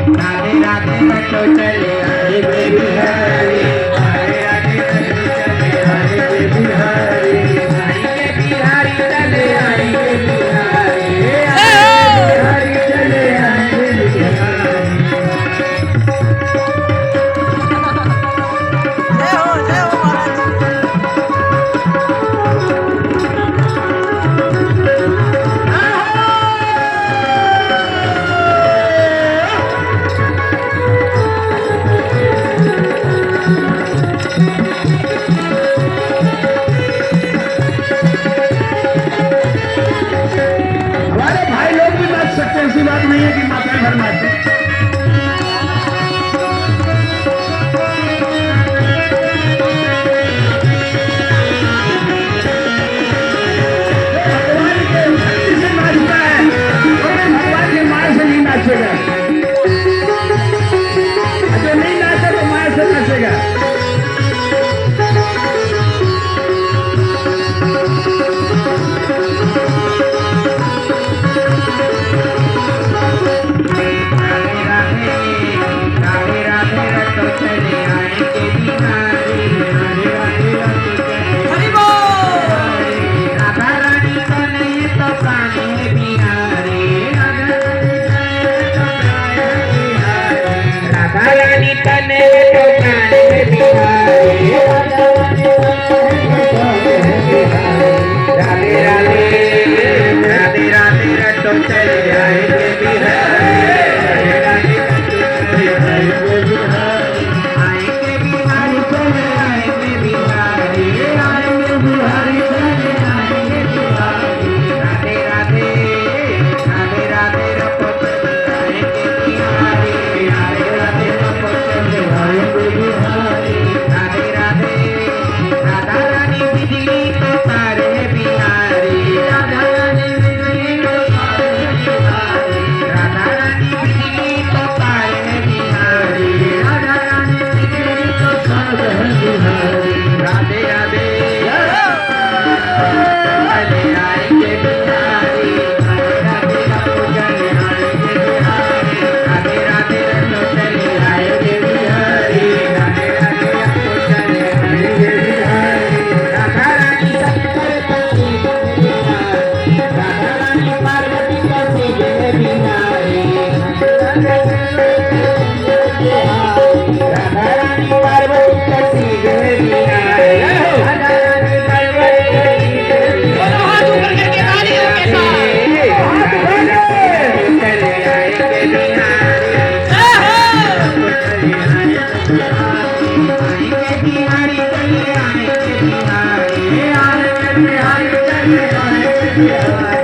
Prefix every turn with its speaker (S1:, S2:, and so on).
S1: राधे राधे बटो चले आए गे बिहारी राधे राधे बटो चले आए गे बिहारी आई गे बिहारी चले आए गे बिहारी बिहारी चले आए गे बिहारी ऐसी बात नहीं है कि माता घर में आते भगवान के भक्ति से नाचता है और भगवान के माया से नहीं नाचेगा जो नहीं नाचे तो माया से नाचेगा बिहारी